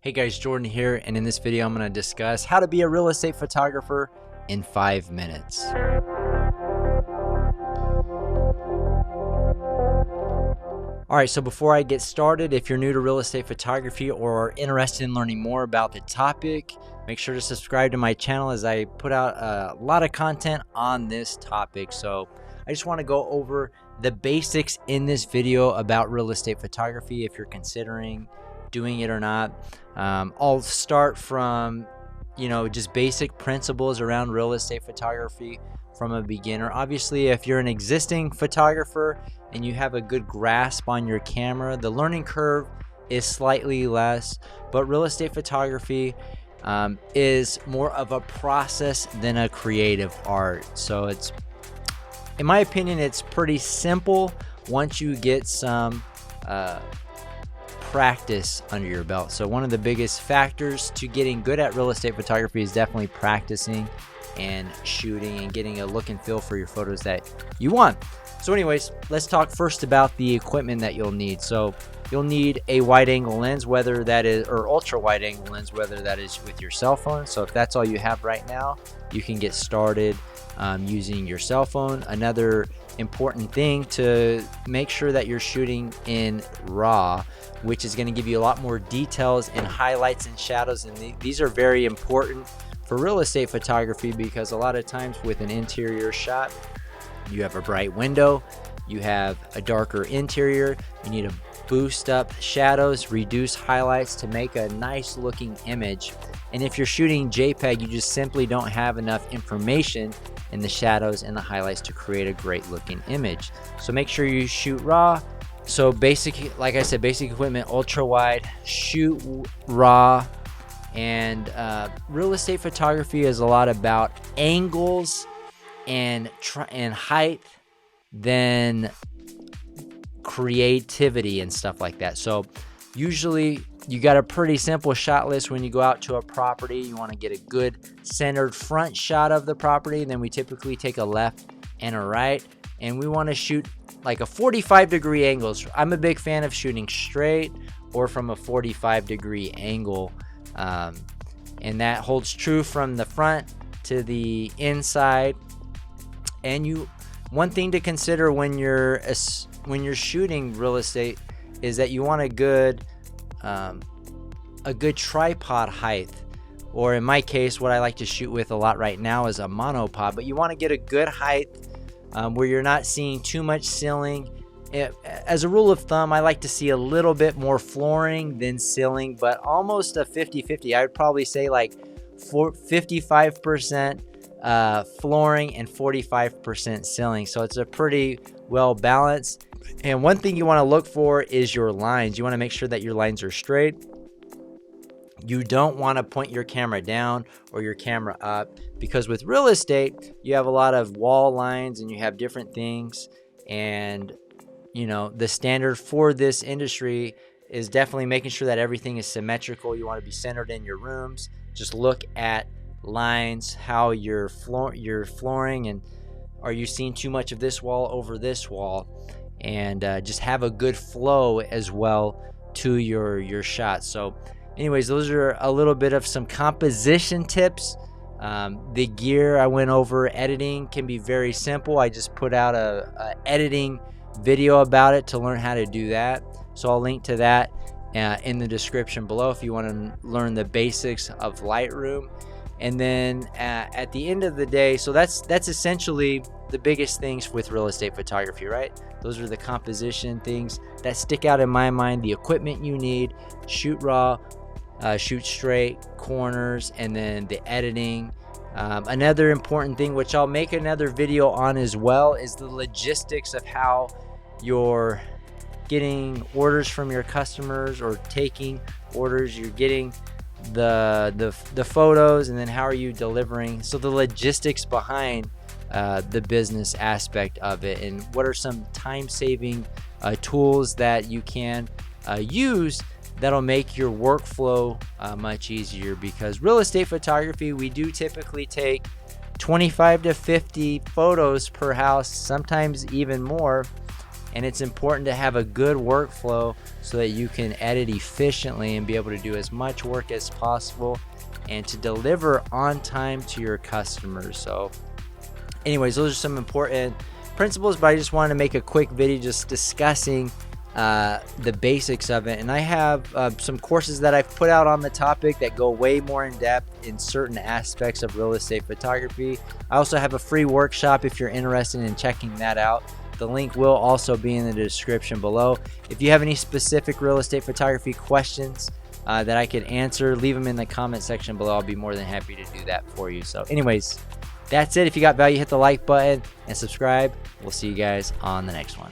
Hey guys, Jordan here, and in this video I'm going to discuss how to be a real estate photographer in 5 minutes. Alright, so before I get started, if you're new to real estate photography or are interested in learning more about the topic, make sure to subscribe to my channel as I put out a lot of content on this topic. So I just want to go over the basics in this video about real estate photography if you're considering doing it or not. I'll start from just basic principles around real estate photography from a beginner. Obviously, if you're an existing photographer and you have a good grasp on your camera, the learning curve is slightly less, but real estate photography is more of a process than a creative art. So it's, in my opinion, it's pretty simple once you get some practice under your belt. So one of the biggest factors to getting good at real estate photography is definitely practicing and shooting and getting a look and feel for your photos that you want. So anyways, let's talk first about the equipment that you'll need. So you'll need a wide angle lens, whether that is, or ultra wide angle lens, whether that is with your cell phone. So if that's all you have right now, you can get started using your cell phone. Another important thing to make sure that you're shooting in RAW, which is going to give you a lot more details and highlights and shadows. And these are very important for real estate photography because a lot of times with an interior shot, you have a bright window, you have a darker interior, you need to boost up shadows, reduce highlights to make a nice looking image. And if you're shooting JPEG, you just simply don't have enough information in the shadows and the highlights to create a great looking image. So make sure you shoot RAW. So basic, like I said, basic equipment, ultra wide, shoot RAW. And real estate photography is a lot about angles and height than creativity and stuff like that. So usually you got a pretty simple shot list when you go out to a property. You want to get a good centered front shot of the property. Then we typically take a left and a right, and we want to shoot like a 45-degree angles. I'm a big fan of shooting straight or from a 45-degree angle. And that holds true from the front to the inside. And one thing to consider when you're shooting real estate is that you want a good tripod height, or in my case, what I like to shoot with a lot right now is a monopod. But you want to get a good height where you're not seeing too much ceiling. As a rule of thumb, I like to see a little bit more flooring than ceiling, but almost a 50-50. I would probably say like 55% flooring and 45% ceiling. So it's a pretty well balanced. And one thing you want to look for is your lines. You want to make sure that your lines are straight. You don't want to point your camera down or your camera up, because with real estate, you have a lot of wall lines and you have different things. And the standard for this industry is definitely making sure that everything is symmetrical. You want to be centered in your rooms. Just look at lines, how you're flooring, and are you seeing too much of this wall over this wall? And just have a good flow as well to your shots. So anyways, those are a little bit of some composition tips. The gear I went over, editing can be very simple. I just put out a editing video about it to learn how to do that. So I'll link to that in the description below if you want to learn the basics of Lightroom. And then at the end of the day, so that's essentially the biggest things with real estate photography, right? Those are the composition things that stick out in my mind. The equipment you need: shoot RAW, shoot straight, corners, and then the editing. Another important thing, which I'll make another video on as well, is the logistics of how you're getting orders from your customers or taking orders. You're getting the photos, and then how are you delivering? So the logistics behind the business aspect of it, and what are some time-saving tools that you can use that'll make your workflow much easier. Because real estate photography, we do typically take 25 to 50 photos per house, sometimes even more. and it's important to have a good workflow so that you can edit efficiently and be able to do as much work as possible and to deliver on time to your customers. So anyways, those are some important principles, but I just wanted to make a quick video just discussing the basics of it. And I have some courses that I've put out on the topic that go way more in depth in certain aspects of real estate photography. I also have a free workshop if you're interested in checking that out. The link will also be in the description below. If you have any specific real estate photography questions that I could answer, leave them in the comment section below. I'll be more than happy to do that for you. So anyways, that's it. If you got value, hit the like button and subscribe. We'll see you guys on the next one.